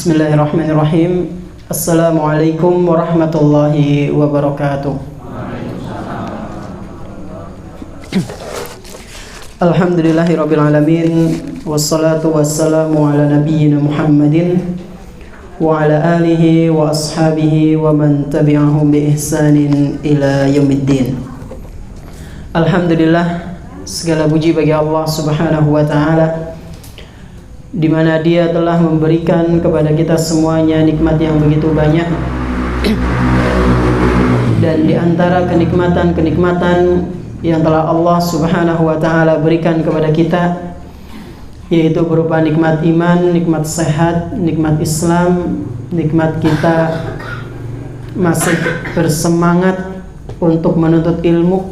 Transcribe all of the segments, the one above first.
Bismillahirrahmanirrahim. Assalamualaikum warahmatullahi wabarakatuh. Alhamdulillahirabbil alamin, wassalatu wassalamu ala nabiyyina Muhammadin wa ala alihi wa ashabihi wa man tabi'ahum bi ihsanin ila yaumiddin. Alhamdulillah, segala puji bagi Allah Subhanahu wa taala, di mana Dia telah memberikan kepada kita semuanya nikmat yang begitu banyak. Dan di antara kenikmatan-kenikmatan yang telah Allah Subhanahu wa taala berikan kepada kita, yaitu berupa nikmat iman, nikmat sehat, nikmat Islam, nikmat kita masih bersemangat untuk menuntut ilmu.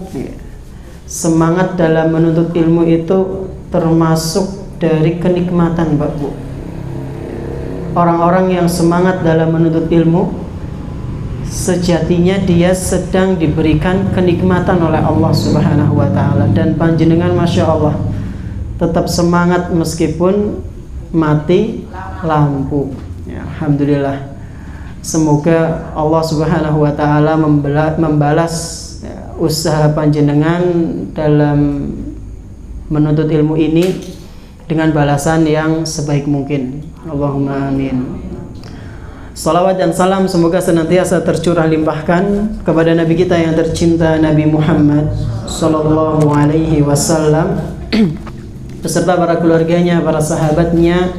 Semangat dalam menuntut ilmu itu termasuk dari kenikmatan, Mbak Bu. Orang-orang yang semangat dalam menuntut ilmu, sejatinya dia sedang diberikan kenikmatan oleh Allah Subhanahu wa taala. Dan panjenengan Masya Allah tetap semangat meskipun mati lampu ya, Alhamdulillah. Semoga Allah Subhanahu wa taala membalas usaha panjenengan dalam menuntut ilmu ini dengan balasan yang sebaik mungkin. Allahumma amin. Salawat dan salam semoga senantiasa tercurah limpahkan kepada Nabi kita yang tercinta, Nabi Muhammad sallallahu alaihi wasallam, beserta para keluarganya, para sahabatnya,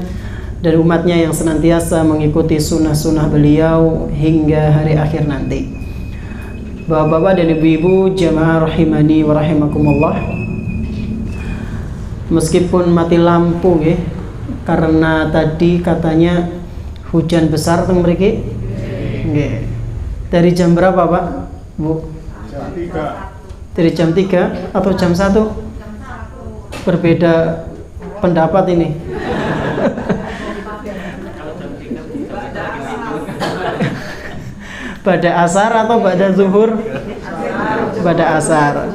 dan umatnya yang senantiasa mengikuti sunnah-sunnah beliau hingga hari akhir nanti. Bapak-bapak dan ibu-ibu jamaah rahimani wa rahimakumullah, meskipun mati lampu ya, karena tadi katanya hujan besar teng mriki. Nggih. Dari jam berapa, Pak? Bu? Jam 3. Dari jam 3 atau jam 1? Berbeda pendapat ini. Pada asar atau pada zuhur? Pada asar.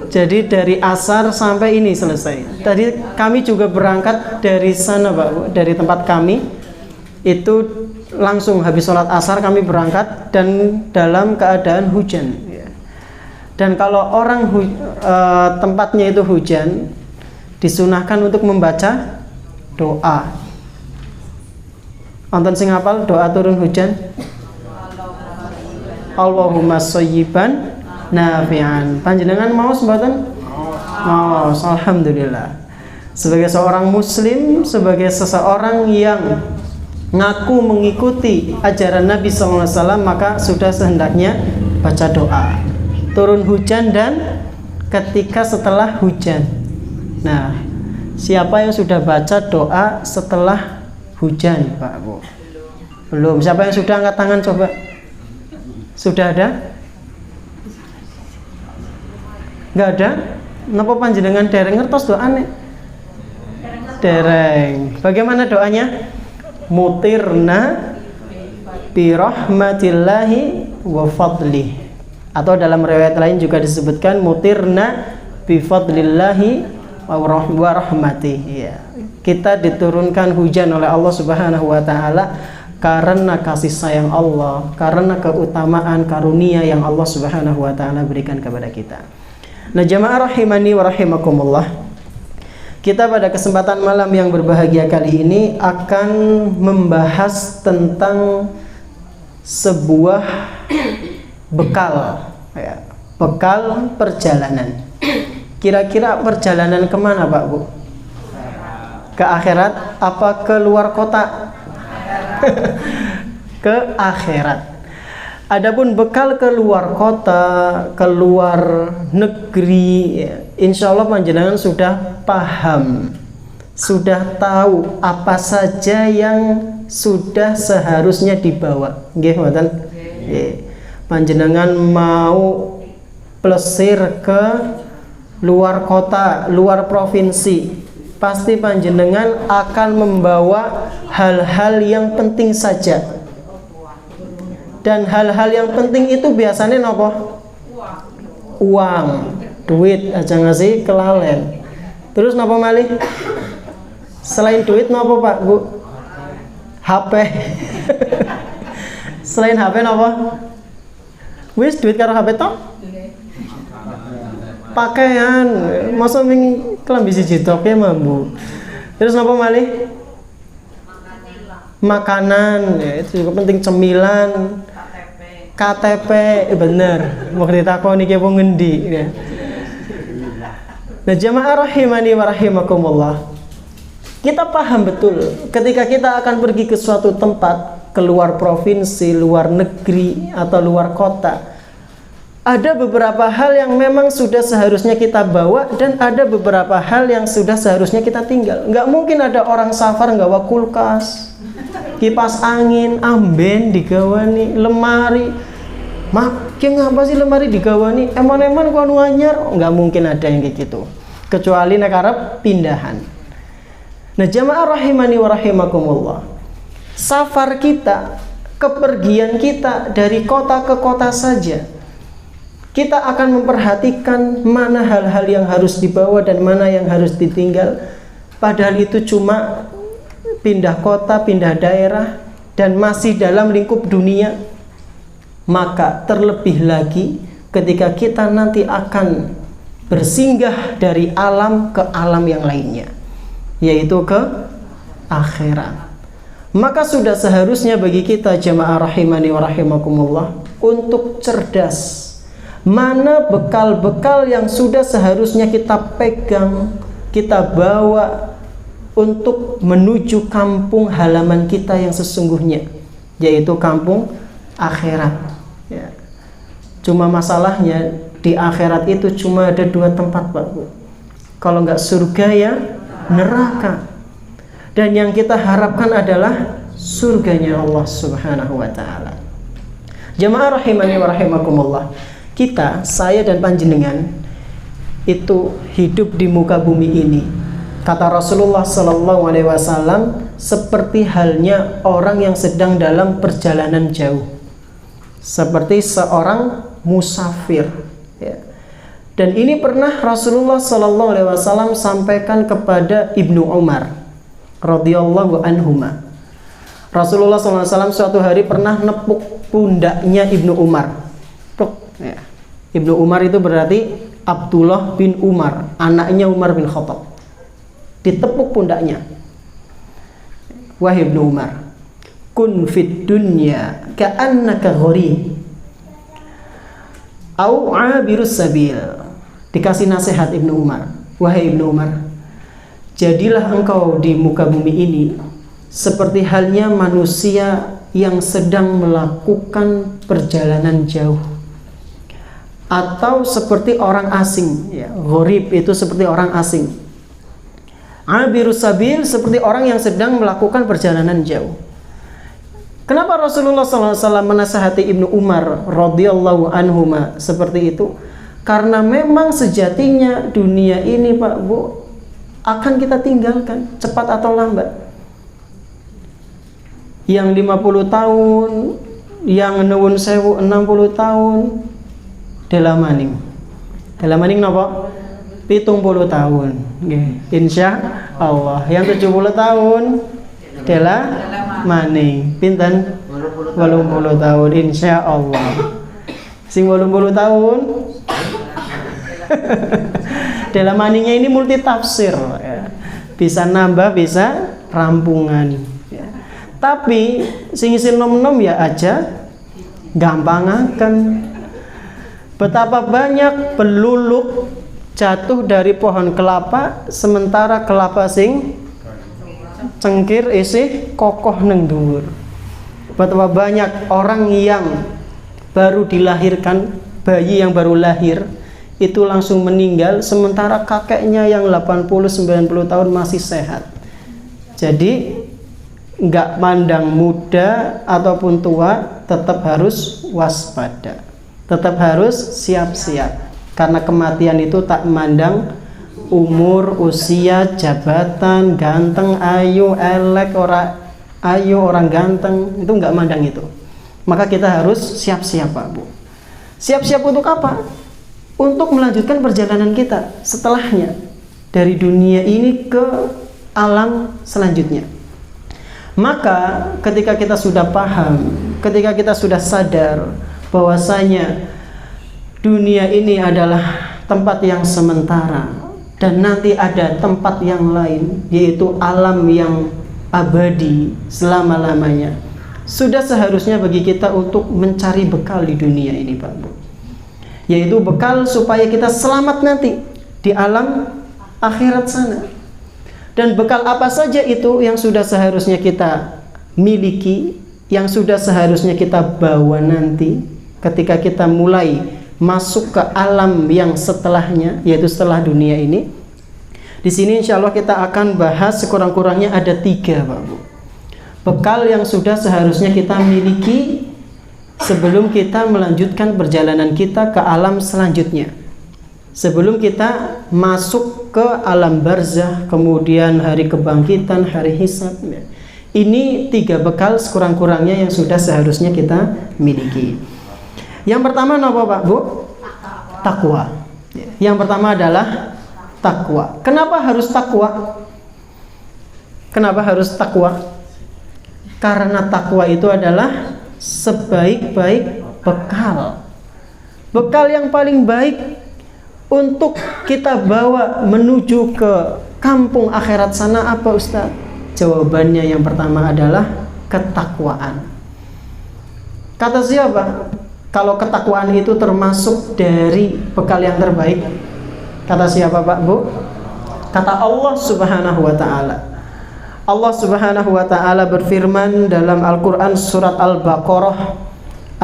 Jadi dari asar sampai ini selesai. Tadi kami juga berangkat dari sana, Pak Bu, dari tempat kami. Itu langsung habis sholat asar kami berangkat dan dalam keadaan hujan. Dan kalau orang tempatnya itu hujan, disunahkan untuk membaca doa. Wonten sing hafal doa turun hujan? Allahumma shayyiban nafi'an. Panjenengan maos mboten? Maos. Alhamdulillah. Sebagai seorang muslim, sebagai seseorang yang ngaku mengikuti ajaran Nabi SAW, maka sudah sehendaknya baca doa turun hujan dan ketika setelah hujan. Nah, siapa yang sudah baca doa setelah hujan, Pak Bu? Belum. Siapa yang sudah angkat tangan coba? Sudah ada? Enggak ada? Napa panjenengan dereng ngertos doane? Dereng. Bagaimana doanya? Mutirna bi rahmatillahi wa fadlih. Atau dalam riwayat lain juga disebutkan mutirna bi fadlillahi wa rahmatih. Ya. Kita diturunkan hujan oleh Allah Subhanahu wa taala karena kasih sayang Allah, karena keutamaan karunia yang Allah Subhanahu wa taala berikan kepada kita. Nah, jamaah rahimani wa rahimakumullah, kita pada kesempatan malam yang berbahagia kali ini akan membahas tentang sebuah bekal ya, bekal perjalanan. Kira-kira perjalanan kemana, Pak Bu? Ke akhirat apa ke luar kota? Ke akhirat. Adapun bekal ke luar kota, ke luar negeri, ya, insya Allah panjenengan sudah paham, sudah tahu apa saja yang sudah seharusnya dibawa. Nggih mboten? Nggih. Panjenengan mau plesir ke luar kota, luar provinsi, pasti panjenengan akan membawa hal-hal yang penting saja. Dan hal-hal yang penting itu biasanya apa? Uang, duit aja ngasih kelalen. Terus napa malih? Selain duit napa Pak Bu? HP. Selain HP apa? Wis duit karo HP tok? Pakaian, masa ming kelambi siji tok ya mambu. Terus napa malih? Makanan, ya itu juga penting, cemilan. KTP, bener. Mau ditakoni ki wong ngendi ya. Nah, jamaah rahimani wa rahimakumullah. Kita paham betul ketika kita akan pergi ke suatu tempat, keluar provinsi, luar negeri atau luar kota, ada beberapa hal yang memang sudah seharusnya kita bawa dan ada beberapa hal yang sudah seharusnya kita tinggal. Nggak mungkin ada orang safar nggawa kulkas, kipas angin, amben digawani, lemari. Makin ngapa sih lemari digawani? Eman-eman ku anu anyar, nggak mungkin ada yang kayak gitu. Kecuali nek arep pindahan. Nah, jamaah rahimani wa rahimakumullah. Safar kita, kepergian kita dari kota ke kota saja, kita akan memperhatikan mana hal-hal yang harus dibawa dan mana yang harus ditinggal. Padahal itu cuma pindah kota, pindah daerah, dan masih dalam lingkup dunia. Maka terlebih lagi ketika kita nanti akan bersinggah dari alam ke alam yang lainnya, yaitu ke akhirat. Maka sudah seharusnya bagi kita jamaah rahimani wa rahimakumullah untuk cerdas. Mana bekal-bekal yang sudah seharusnya kita pegang, kita bawa untuk menuju kampung halaman kita yang sesungguhnya, yaitu kampung akhirat ya. Cuma masalahnya di akhirat itu cuma ada dua tempat, Pak Bu. Kalau nggak surga ya neraka. Dan yang kita harapkan adalah surganya Allah Subhanahu wa taala. Jamaah rahimani wa rahimakumullah. Kita, saya dan panjenengan itu hidup di muka bumi ini. Kata Rasulullah sallallahu alaihi wasallam, seperti halnya orang yang sedang dalam perjalanan jauh. Seperti seorang musafir ya. Dan ini pernah Rasulullah sallallahu alaihi wasallam sampaikan kepada Ibnu Umar radhiyallahu anhuma. Rasulullah sallallahu alaihi wasallam suatu hari pernah nepuk pundaknya Ibnu Umar. Ya. Ibnu Umar itu berarti Abdullah bin Umar, anaknya Umar bin Khattab. Ditepuk pundaknya. Wahai Ibnu Umar, kun fid dunya ka'annaka gharib au 'abirus sabil. Dikasih nasihat Ibnu Umar. Wahai Ibnu Umar, jadilah engkau di muka bumi ini seperti halnya manusia yang sedang melakukan perjalanan jauh, atau seperti orang asing ya. Gharib itu seperti orang asing. Abirus sabil seperti orang yang sedang melakukan perjalanan jauh. Kenapa Rasulullah SAW menasihati Ibnu Umar radhiyallahu anhuma seperti itu? Karena memang sejatinya dunia ini, Pak Bu, akan kita tinggalkan cepat atau lambat. Yang 50 tahun, yang nuwun sewu 60 tahun, delamaning. Delamaning napa? 70 tahun. Nggih, insya Allah. Yang 70 tahun delamaning. Pinten? 80 tahun insya Allah. Sing 80 tahun delamaningnya ini multi tafsir ya. Bisa nambah, bisa rampungan ya. Tapi sing isin nom-nom ya aja gampangaken. Betapa banyak peluluk jatuh dari pohon kelapa sementara kelapa sing cengkir isih kokoh neng dhuwur. Betapa banyak orang yang baru dilahirkan, bayi yang baru lahir itu langsung meninggal sementara kakeknya yang 80-90 tahun masih sehat. Jadi nggak mandang muda ataupun tua, tetap harus waspada, tetap harus siap-siap, karena kematian itu tak mandang umur, usia, jabatan, ganteng, ayu, elek, orang ganteng, itu nggak mandang itu. Maka kita harus siap-siap, Pak Bu. Siap-siap untuk apa? Untuk melanjutkan perjalanan kita setelahnya dari dunia ini ke alam selanjutnya. Maka ketika kita sudah paham, ketika kita sudah sadar bahwasanya dunia ini adalah tempat yang sementara dan nanti ada tempat yang lain, yaitu alam yang abadi selama-lamanya, sudah seharusnya bagi kita untuk mencari bekal di dunia ini, Pak Bu, yaitu bekal supaya kita selamat nanti di alam akhirat sana. Dan bekal apa saja itu yang sudah seharusnya kita miliki, yang sudah seharusnya kita bawa nanti ketika kita mulai masuk ke alam yang setelahnya, yaitu setelah dunia ini. Di sini insya Allah kita akan bahas sekurang-kurangnya ada 3, Pak Bu, bekal yang sudah seharusnya kita miliki sebelum kita melanjutkan perjalanan kita ke alam selanjutnya, sebelum kita masuk ke alam barzah, kemudian hari kebangkitan, hari hisab. Ini 3 bekal sekurang-kurangnya yang sudah seharusnya kita miliki. Yang pertama apa, Pak Bu? Takwa. Yang pertama adalah takwa. Kenapa harus takwa? Kenapa harus takwa? Karena takwa itu adalah sebaik-baik bekal. Bekal yang paling baik untuk kita bawa menuju ke kampung akhirat sana apa, Ustaz? Jawabannya yang pertama adalah ketakwaan. Kata siapa? Kalau ketakwaan itu termasuk dari bekal yang terbaik, kata siapa, Pak Bu? Kata Allah Subhanahu wa Ta'ala. Allah Subhanahu wa Ta'ala berfirman dalam Al-Quran surat Al-Baqarah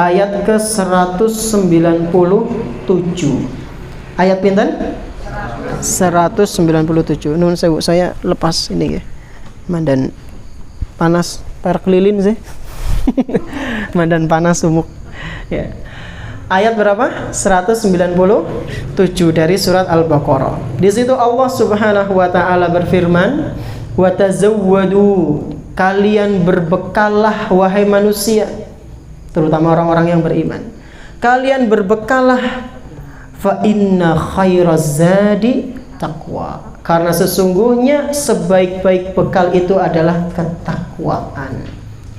ayat ke-197. Ayat pinten? 197. Nun sewu, saya lepas ini ya. Mandan panas perak lilin sih. Mandan panas sumuk. Ya. Ayat berapa? 197 dari surat Al-Baqarah. Di situ Allah Subhanahu wa Ta'ala berfirman, "Wa tazawwadu", kalian berbekallah wahai manusia, terutama orang-orang yang beriman. Kalian berbekallah, fa inna khairaz zadi taqwa, karena sesungguhnya sebaik-baik bekal itu adalah ketakwaan.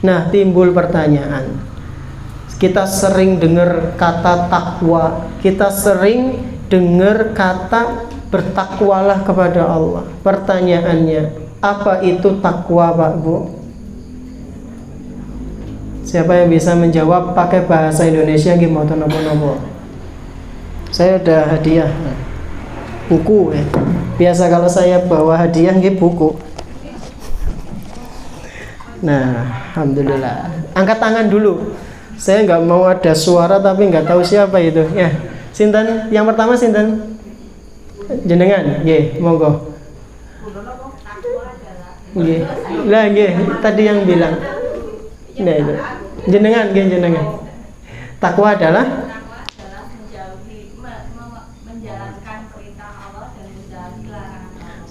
Nah, timbul pertanyaan. Kita sering dengar kata takwa, kita sering dengar kata bertakwalah kepada Allah. Pertanyaannya, apa itu takwa, Pak Bu? Siapa yang bisa menjawab pakai bahasa Indonesia gimana nopo-nopo? Saya ada hadiah buku ya. Biasa kalau saya bawa hadiah nggih buku. Nah, alhamdulillah. Angkat tangan dulu. Saya nggak mau ada suara tapi nggak tahu siapa itu. Ya, sinten? Yang pertama sinten? Jenengan, nggih, monggo. Nggih. Lah nggih, tadi yang bilang. Nah itu. Jenengan, nggih jenengan. Takwa adalah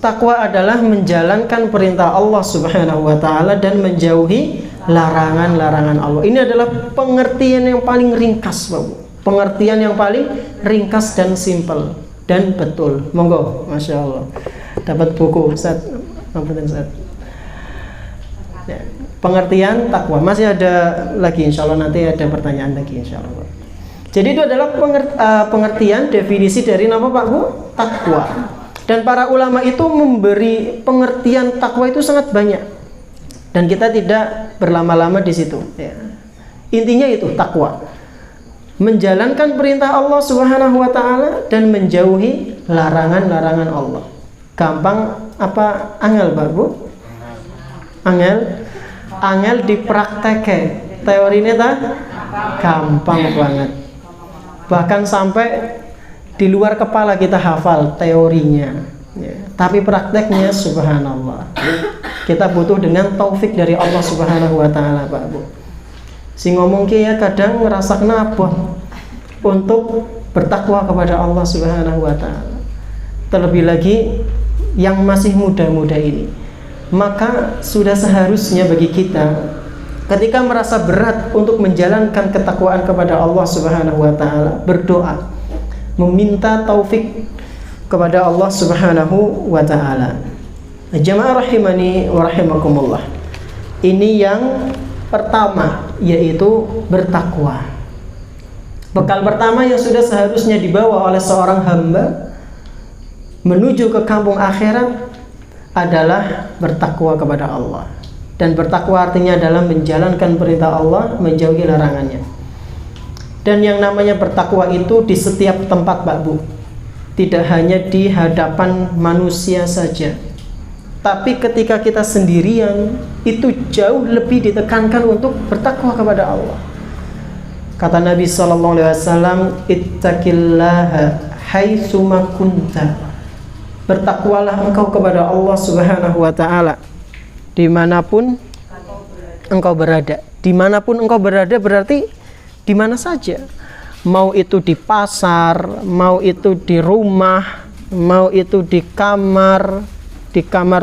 takwa adalah menjalankan perintah Allah Subhanahu wa Ta'ala dan menjauhi larangan-larangan Allah. Ini adalah pengertian yang paling ringkas, Bapak. Pengertian yang paling ringkas dan simpel dan betul. Monggo, Masya Allah. Dapat buku, Ustaz. Ustaz. Ya, pengertian takwa. Masih ada lagi, insya Allah nanti ada pertanyaan lagi, insya Allah. Jadi itu adalah pengertian definisi dari nama Pak Bu, takwa. Dan para ulama itu memberi pengertian takwa itu sangat banyak. Dan kita tidak berlama-lama di situ. Ya. Intinya itu takwa, menjalankan perintah Allah Subhanahu wa Ta'ala dan menjauhi larangan-larangan Allah. Gampang apa angel, Pak Bu? Angel dipraktekke. Teorinya tak gampang banget. Bahkan sampai di luar kepala kita hafal teorinya, ya. Tapi prakteknya subhanallah. Kita butuh dengan taufik dari Allah Subhanahu wa Ta'ala, Pak Bu. Si ngomong ya kadang ngerasakna apa untuk bertakwa kepada Allah Subhanahu wa Ta'ala. Terlebih lagi yang masih muda-muda ini. Maka sudah seharusnya bagi kita ketika merasa berat untuk menjalankan ketakwaan kepada Allah Subhanahu wa Ta'ala, berdoa, meminta taufik kepada Allah Subhanahu wa Ta'ala. Jamaah rahimani wa rahimakumullah. Ini yang pertama, yaitu bertakwa. Bekal pertama yang sudah seharusnya dibawa oleh seorang hamba menuju ke kampung akhirat adalah bertakwa kepada Allah. Dan bertakwa artinya adalah menjalankan perintah Allah, menjauhi larangannya. Dan yang namanya bertakwa itu di setiap tempat, Pak Bu. Tidak hanya di hadapan manusia saja, tapi ketika kita sendirian itu jauh lebih ditekankan untuk bertakwa kepada Allah. Kata Nabi SAW, ittaqillaha haitsuma kunta. Bertakwalah engkau kepada Allah Subhanahu wa ta'ala dimanapun engkau berada. Dimanapun engkau berada berarti di mana saja. Mau itu di pasar, mau itu di rumah, mau itu di kamar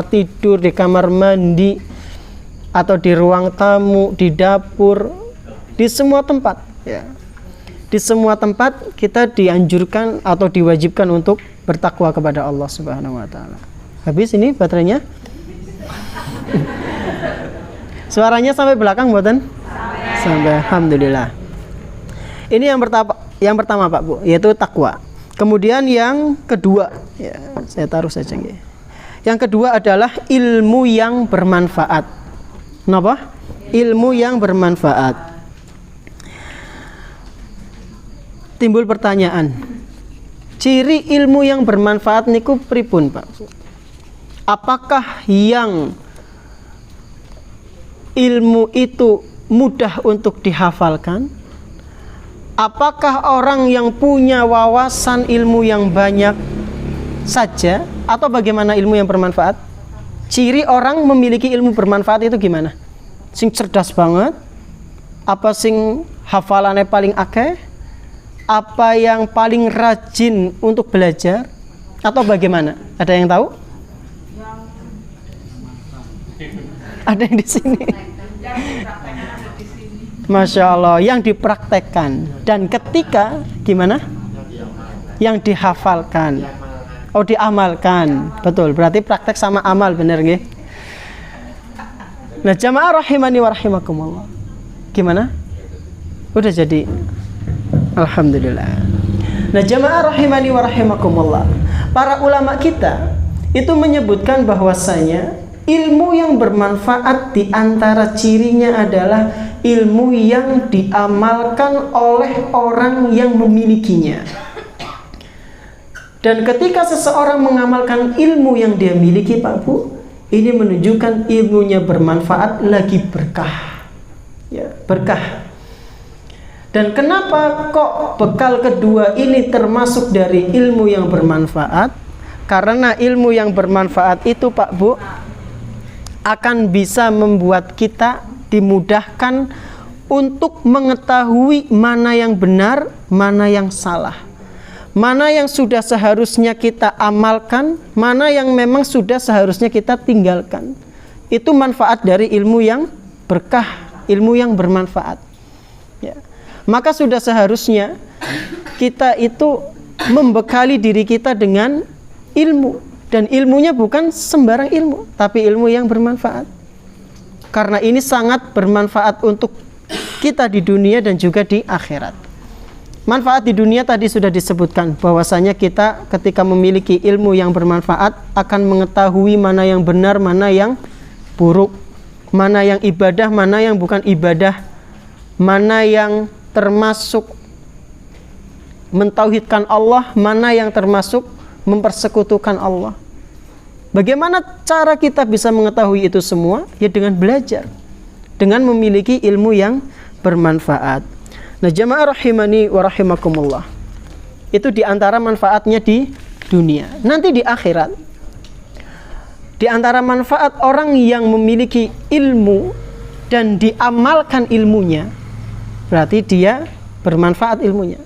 tidur, di kamar mandi, atau di ruang tamu, di dapur, di semua tempat. Ya. Di semua tempat kita dianjurkan atau diwajibkan untuk bertakwa kepada Allah Subhanahu wa ta'ala. Habis ini baterainya? Suaranya sampai belakang mboten? Sampai. Alhamdulillah. Ini yang pertama Pak Bu, yaitu takwa. Kemudian yang kedua, ya, saya taruh saja nggih. Yang kedua adalah ilmu yang bermanfaat. Kenapa? Ilmu yang bermanfaat. Timbul pertanyaan, ciri ilmu yang bermanfaat niku pripun Pak? Apakah yang ilmu itu mudah untuk dihafalkan? Apakah orang yang punya wawasan ilmu yang banyak saja? Atau bagaimana ilmu yang bermanfaat? Ciri orang memiliki ilmu bermanfaat itu gimana? Sing cerdas banget? Apa sing hafalannya paling akeh? Apa yang paling rajin untuk belajar? Atau bagaimana? Ada yang tahu? Ada yang di sini. Masya Allah, yang dipraktekkan. Dan ketika gimana? Yang dihafalkan. Oh, diamalkan. Betul, berarti praktek sama amal, benar nggih? Nah, jamaah rahimani wa rahimakumullah. Gimana? Udah jadi. Alhamdulillah. Nah, jamaah rahimani wa rahimakumullah. Para ulama kita itu menyebutkan bahwasanya ilmu yang bermanfaat di antara cirinya adalah ilmu yang diamalkan oleh orang yang memilikinya. Dan ketika seseorang mengamalkan ilmu yang dia miliki, Pak Bu, ini menunjukkan ilmunya bermanfaat, lagi berkah. Ya, berkah. Dan kenapa kok bekal kedua ini termasuk dari ilmu yang bermanfaat? Karena ilmu yang bermanfaat itu, Pak Bu, akan bisa membuat kita dimudahkan untuk mengetahui mana yang benar, mana yang salah, mana yang sudah seharusnya kita amalkan, mana yang memang sudah seharusnya kita tinggalkan. Itu manfaat dari ilmu yang berkah, ilmu yang bermanfaat. Ya. Maka sudah seharusnya kita itu membekali diri kita dengan ilmu. Dan ilmunya bukan sembarang ilmu, tapi ilmu yang bermanfaat. Karena ini sangat bermanfaat untuk kita di dunia dan juga di akhirat. Manfaat di dunia tadi sudah disebutkan, bahwasanya kita ketika memiliki ilmu yang bermanfaat akan mengetahui mana yang benar, mana yang buruk, mana yang ibadah, mana yang bukan ibadah, mana yang termasuk mentauhidkan Allah, mana yang termasuk mempersekutukan Allah. Bagaimana cara kita bisa mengetahui itu semua? Ya dengan belajar, dengan memiliki ilmu yang bermanfaat. Nah, jamaah rahimani wa rahimakumullah, itu diantara manfaatnya di dunia. Nanti di akhirat, diantara manfaat orang yang memiliki ilmu dan diamalkan ilmunya, berarti dia bermanfaat ilmunya,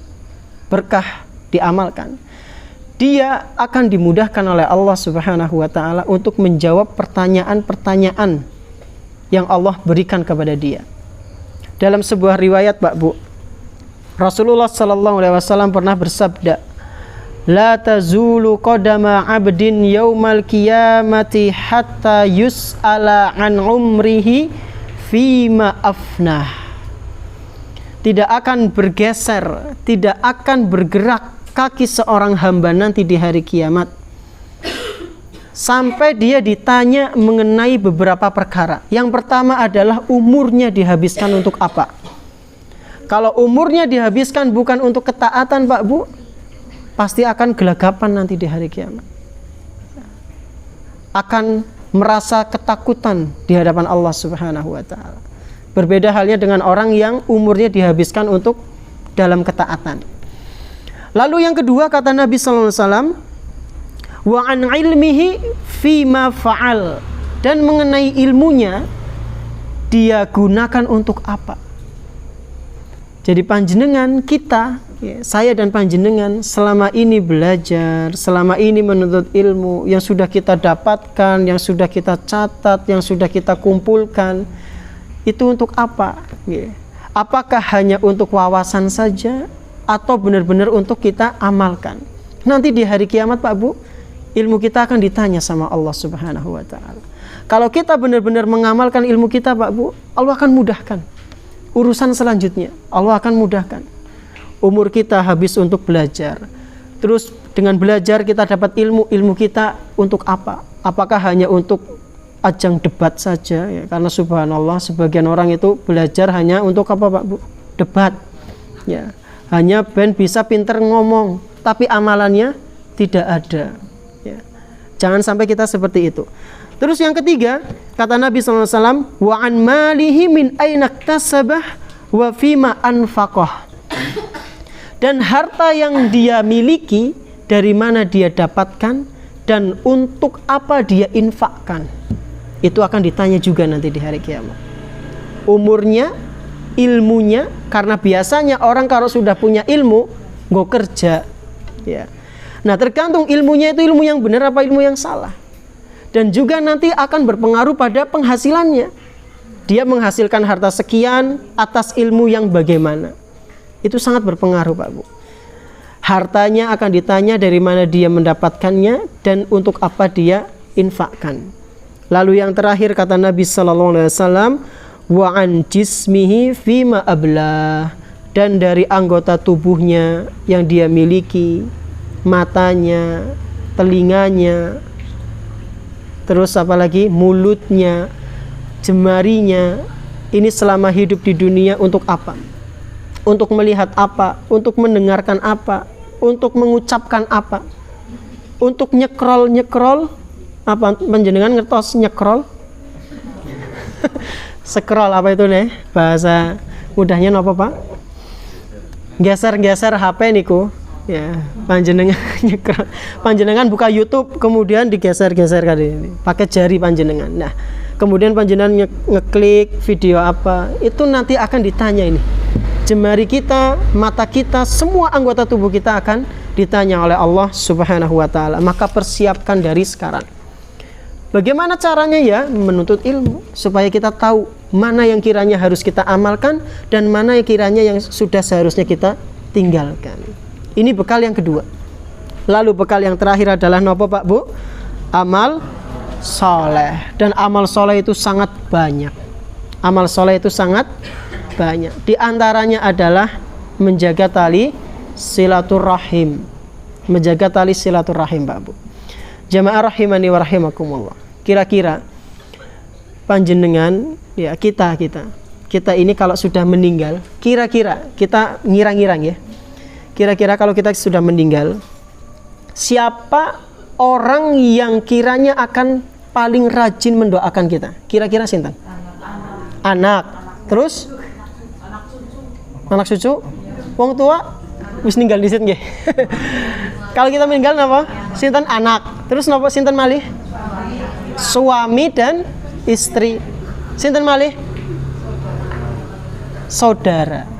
berkah, diamalkan. Dia akan dimudahkan oleh Allah Subhanahu wa ta'ala untuk menjawab pertanyaan-pertanyaan yang Allah berikan kepada dia. Dalam sebuah riwayat, Pak Bu, Rasulullah sallallahu alaihi wasallam pernah bersabda, "La tazulu qadama 'abdin yaumal qiyamati hatta yus'ala an umrihi fima afnah. Tidak akan bergeser, tidak akan bergerak kaki seorang hamba nanti di hari kiamat sampai dia ditanya mengenai beberapa perkara. Yang pertama adalah umurnya dihabiskan untuk apa? Kalau umurnya dihabiskan bukan untuk ketaatan, Pak Bu, pasti akan gelagapan nanti di hari kiamat. Akan merasa ketakutan di hadapan Allah Subhanahu wa taala. Berbeda halnya dengan orang yang umurnya dihabiskan untuk dalam ketaatan. Lalu yang kedua kata Nabi sallallahu alaihi wasallam, wa an ilmihi fima fa'al, dan mengenai ilmunya dia gunakan untuk apa? Jadi panjenengan kita, ya, saya dan panjenengan selama ini belajar, selama ini menuntut ilmu yang sudah kita dapatkan, yang sudah kita catat, yang sudah kita kumpulkan, itu untuk apa? Ya. Apakah hanya untuk wawasan saja atau benar-benar untuk kita amalkan? Nanti di hari kiamat, Pak Bu, ilmu kita akan ditanya sama Allah Subhanahu wa taala. Kalau kita benar-benar mengamalkan ilmu kita, Pak Bu, Allah akan mudahkan urusan selanjutnya. Allah akan mudahkan. Umur kita habis untuk belajar. Terus dengan belajar kita dapat ilmu. Ilmu kita untuk apa? Apakah hanya untuk ajang debat saja? Ya, karena subhanallah sebagian orang itu belajar hanya untuk apa, Pak Bu? Debat. Ya, hanya ben bisa pinter ngomong, tapi amalannya tidak ada. Ya. Jangan sampai kita seperti itu. Terus yang ketiga, kata Nabi SAW, wa an malihi min aina iktasabah wa fima anfaqah. Dan harta yang dia miliki dari mana dia dapatkan dan untuk apa dia infakkan. Itu akan ditanya juga nanti di hari kiamat. Umurnya, ilmunya, karena biasanya orang kalau sudah punya ilmu, nggak kerja. Ya. Nah, tergantung ilmunya itu ilmu yang benar apa ilmu yang salah. Dan juga nanti akan berpengaruh pada penghasilannya. Dia menghasilkan harta sekian atas ilmu yang bagaimana. Itu sangat berpengaruh, Pak Bu. Hartanya akan ditanya dari mana dia mendapatkannya dan untuk apa dia infakkan. Lalu yang terakhir kata Nabi sallallahu alaihi wasallam, wa an jismihi fima ablah, dan dari anggota tubuhnya yang dia miliki, matanya, telinganya, terus apa lagi, mulutnya, jemarinya, ini selama hidup di dunia untuk apa? Untuk melihat apa? Untuk mendengarkan apa? Untuk mengucapkan apa? Untuk nyekrol apa? Panjenengan ngertos nyekrol? Scroll apa itu nih? Bahasa mudahnya apa, Pak? Geser-geser HP niku. Ya, panjenengan buka YouTube kemudian digeser-geser kali ini pakai jari panjenengan. Nah, kemudian panjenengan ngeklik video apa, itu nanti akan ditanya ini. Jemari kita, mata kita, semua anggota tubuh kita akan ditanya oleh Allah Subhanahu wa taala. Maka persiapkan dari sekarang. Bagaimana caranya ya? Menuntut ilmu supaya kita tahu mana yang kiranya harus kita amalkan dan mana yang kiranya yang sudah seharusnya kita tinggalkan. Ini bekal yang kedua. Lalu bekal yang terakhir adalah nopo, Pak Bu? Amal soleh. Dan amal soleh itu sangat banyak. Amal soleh itu sangat banyak. Di antaranya adalah menjaga tali silaturahim. Menjaga tali silaturahim, Pak Bu. Jamaah rahimani wa rahimakumullah. Kira-kira panjenengan, ya kita ini kalau sudah meninggal, kira-kira kita ngirang-ngirang ya. Kira-kira kalau kita sudah meninggal, siapa orang yang kiranya akan paling rajin mendoakan kita? Kira-kira sinten? Anak. Terus? Anak cucu? Wong tua? Wis ninggal disit nggih. Kalau kita meninggal napa? Sinten anak. Terus napa sinten malih? Suami dan istri. Sinten malih? Saudara.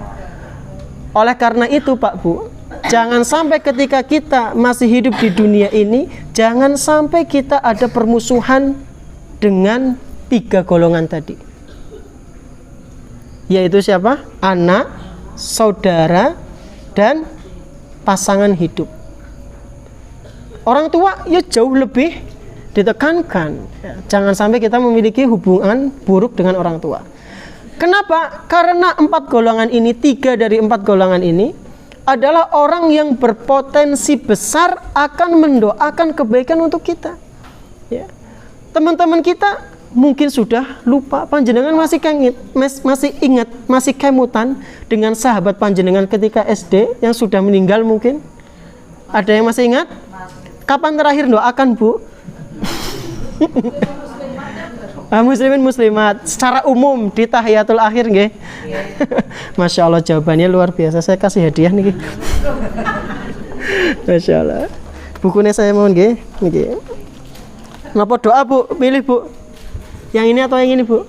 Oleh karena itu, Pak Bu, jangan sampai ketika kita masih hidup di dunia ini, jangan sampai kita ada permusuhan dengan 3 golongan tadi. Yaitu siapa? Anak, saudara, dan pasangan hidup. Orang tua ya jauh lebih ditekankan. Jangan sampai kita memiliki hubungan buruk dengan orang tua. Kenapa? Karena 4 golongan ini, 3 dari 4 golongan ini adalah orang yang berpotensi besar akan mendoakan kebaikan untuk kita. Ya. Teman-teman kita mungkin sudah lupa, panjenengan masih ingat, masih kemutan dengan sahabat panjenengan ketika SD yang sudah meninggal mungkin. Ada yang masih ingat? Kapan terakhir doakan, Bu? Muslimin muslimat secara umum di tahiyatul akhir nggih. Masya Allah, jawabannya luar biasa. Saya kasih hadiah nih. Masya Allah. Bukunya saya mohon nggih. Nggih. Napa doa, Bu? Pilih, Bu. Yang ini atau yang ini, Bu?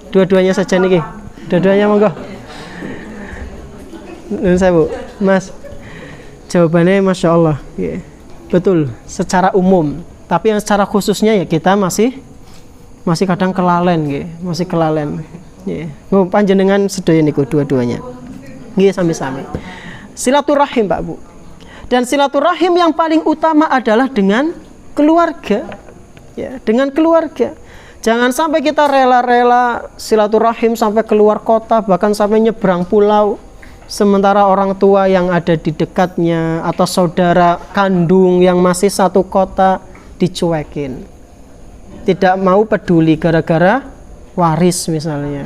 Dua-duanya saja nih. Dua-duanya monggo. Dan saya, Bu. Mas. Jawabannya Masya Allah. Betul, secara umum. Tapi yang secara khususnya ya kita masih kadang kelalen nggih, masih kelalen. Nggih. Panjenengan sedaya niku dua-duanya. Nggih sami-sami. Silaturahim, Pak Bu. Dan silaturahim yang paling utama adalah dengan keluarga. Ya, dengan keluarga. Jangan sampai kita rela-rela silaturahim sampai keluar kota, bahkan sampai nyebrang pulau. Sementara orang tua yang ada di dekatnya atau saudara kandung yang masih satu kota dicuekin. Tidak mau peduli gara-gara waris misalnya,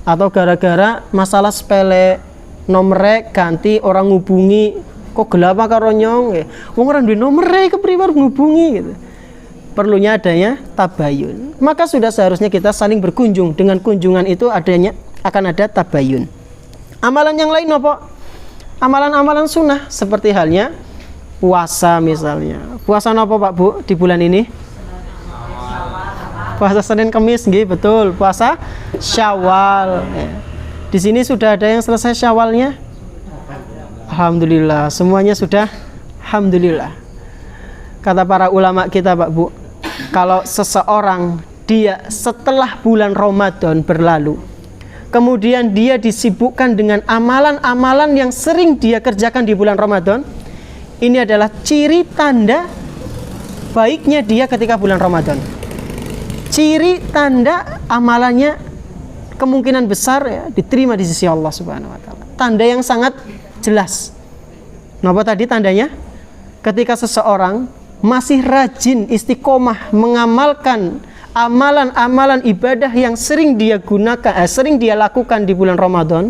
atau gara-gara masalah sepele, nomere ganti orang ngubungi kok gelapa karo nyong, wong ora duwe nomere kepriwe ngubungi gitu. Perlunya adanya tabayun. Maka sudah seharusnya kita saling berkunjung. Dengan kunjungan itu akan ada tabayun. Amalan yang lain apa? Amalan-amalan sunnah seperti halnya puasa misalnya. Puasa apa, Pak Bu, di bulan ini? Puasa Senin Kamis, nggih, betul. Puasa Syawal. Di sini sudah ada yang selesai Syawalnya? Alhamdulillah, semuanya sudah. Alhamdulillah. Kata para ulama kita, Pak Bu, kalau seseorang dia setelah bulan Ramadan berlalu, kemudian dia disibukkan dengan amalan-amalan yang sering dia kerjakan di bulan Ramadan, ini adalah ciri tanda baiknya dia ketika bulan Ramadan. Ciri tanda amalannya kemungkinan besar ya, diterima di sisi Allah Subhanahu wa taala. Tanda yang sangat jelas. Napa tadi tandanya? Ketika seseorang masih rajin istiqomah mengamalkan amalan-amalan ibadah yang sering dia gunakan, sering dia lakukan di bulan Ramadan,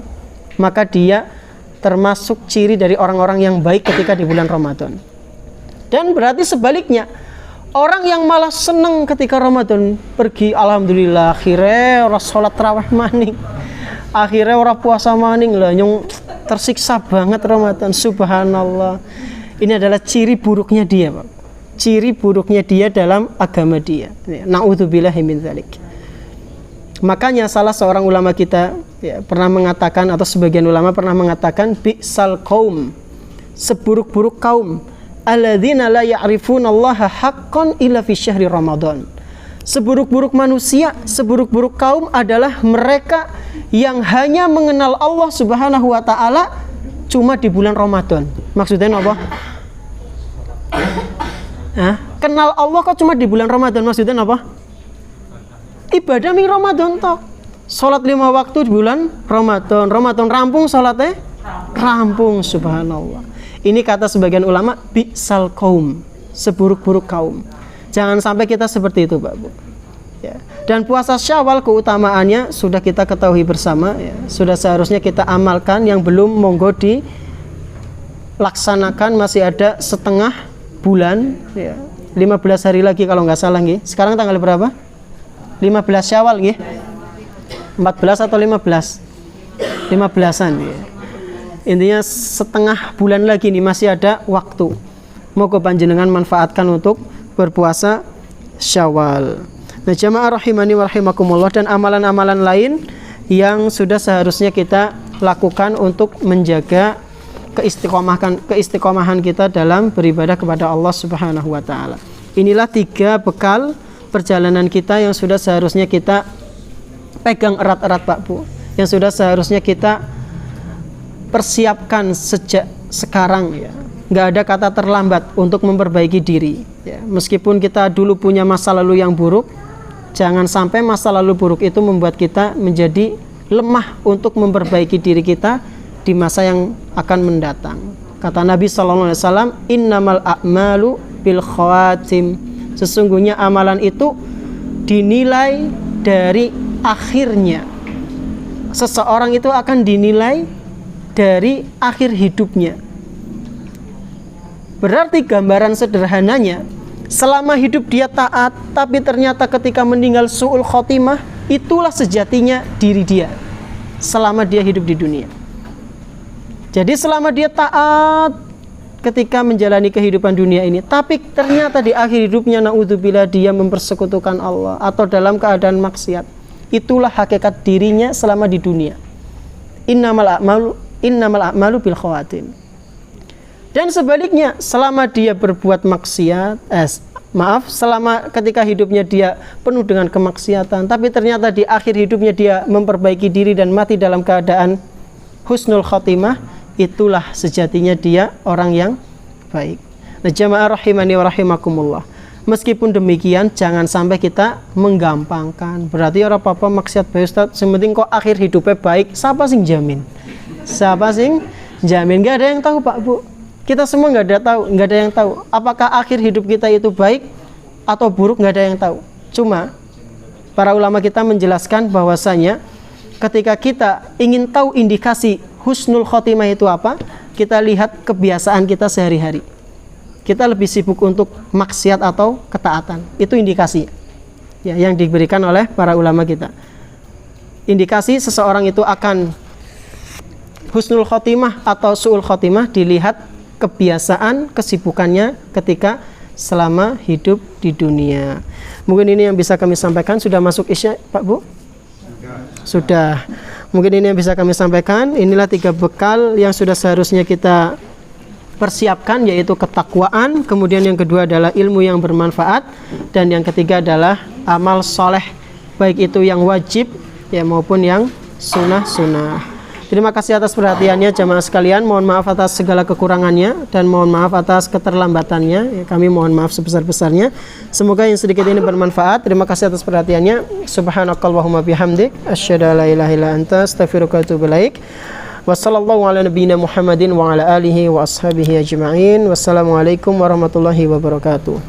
maka dia termasuk ciri dari orang-orang yang baik ketika di bulan Ramadan. Dan berarti sebaliknya, orang yang malah seneng ketika Ramadan pergi, alhamdulillah akhirnya orang sholat tarawih maning, akhirnya orang puasa maning lah, nyong tersiksa banget Ramadan, subhanallah. Ini adalah ciri buruknya dia, Pak. Ciri buruknya dia dalam agama dia. Na'udzubillahi min dzalik. Makanya salah seorang ulama kita ya, pernah mengatakan, atau sebagian ulama pernah mengatakan, bi'sal qaum, seburuk-buruk kaum, alladzina la ya'rifunallaha haqqan illa fi syahri Ramadan. Seburuk-buruk manusia, seburuk-buruk kaum adalah mereka yang hanya mengenal Allah Subhanahu wa taala cuma di bulan Ramadan. Maksudnya apa? Kenal Allah kok cuma di bulan Ramadan, maksudnya apa? Ibadah ming Ramadan toh. Salat 5 waktu di bulan Ramadan. Ramadan rampung salatnya? Rampung, subhanallah. Ini kata sebagian ulama, bi'sal qaum, seburuk-buruk kaum. Jangan sampai kita seperti itu, Pak Bu. Ya. Dan puasa Syawal keutamaannya sudah kita ketahui bersama ya. Sudah seharusnya kita amalkan, yang belum monggo dilaksanakan, masih ada setengah bulan ya, 15 hari lagi kalau nggak salah nggih. Sekarang tanggal berapa? 15 Syawal nggih. 14 atau 15? 15-an ya. Intinya setengah bulan lagi nih, masih ada waktu. Moga panjenengan manfaatkan untuk berpuasa Syawal. Nah, jamaah rahimani wa rahimakumullah, dan amalan-amalan lain yang sudah seharusnya kita lakukan untuk menjaga keistiqomahan kita dalam beribadah kepada Allah Subhanahu wa taala. Inilah 3 bekal perjalanan kita yang sudah seharusnya kita pegang erat-erat, Pak Bu. Yang sudah seharusnya kita persiapkan sejak sekarang ya. Nggak ada kata terlambat untuk memperbaiki diri ya. Meskipun kita dulu punya masa lalu yang buruk, Jangan sampai masa lalu buruk itu membuat kita menjadi lemah untuk memperbaiki diri kita di masa yang akan mendatang. Kata Nabi SAW, innamal a'malu bil khawatim. Sesungguhnya amalan itu dinilai dari akhirnya. Seseorang itu akan dinilai dari akhir hidupnya. Berarti gambaran sederhananya, selama hidup dia taat, tapi ternyata ketika meninggal su'ul khotimah, itulah sejatinya diri dia selama dia hidup di dunia. Jadi selama dia taat ketika menjalani kehidupan dunia ini, tapi ternyata di akhir hidupnya naudzubillah dia mempersekutukan Allah atau dalam keadaan maksiat, itulah hakikat dirinya selama di dunia. Innamal a'malu bil khawatim. Dan sebaliknya, selama dia berbuat maksiat, selama ketika hidupnya dia penuh dengan kemaksiatan, tapi ternyata di akhir hidupnya dia memperbaiki diri dan mati dalam keadaan husnul khotimah, itulah sejatinya dia orang yang baik. Nah, jamaah rahimani wa rahimakumullah. Meskipun demikian, jangan sampai kita menggampangkan. Berarti orang apa-apa maksiat baik Ustaz, sementing kok akhir hidupnya baik, siapa sing jamin? Siapa sing jamin? Gak ada yang tahu Pak Bu. Kita semua nggak ada yang tahu apakah akhir hidup kita itu baik atau buruk, nggak ada yang tahu. Cuma para ulama kita menjelaskan bahwasanya ketika kita ingin tahu indikasi husnul khotimah itu apa, kita lihat kebiasaan kita sehari-hari. Kita lebih sibuk untuk maksiat atau ketaatan, itu indikasi ya, yang diberikan oleh para ulama kita. Indikasi seseorang itu akan husnul khotimah atau su'ul khotimah dilihat kebiasaan kesibukannya ketika selama hidup di dunia. Mungkin ini yang bisa kami sampaikan. Sudah masuk Isya Pak Bu? Sudah. Mungkin ini yang bisa kami sampaikan. Inilah 3 bekal yang sudah seharusnya kita persiapkan, yaitu ketakwaan, kemudian yang kedua adalah ilmu yang bermanfaat, dan yang ketiga adalah amal soleh, baik itu yang wajib ya maupun yang sunnah-sunnah. Terima kasih atas perhatiannya jamaah sekalian. Mohon maaf atas segala kekurangannya dan mohon maaf atas keterlambatannya. Kami mohon maaf sebesar-besarnya. Semoga yang sedikit ini bermanfaat. Terima kasih atas perhatiannya. Subhanakallahumma bihamdik, asyhadu an la ilaha illa anta, astaghfiruka wa atubu ilaik. Wassallallahu ala nabiyyina Muhammadin wa ala alihi wa ashabihi ajma'in. Wassalamualaikum warahmatullahi wabarakatuh.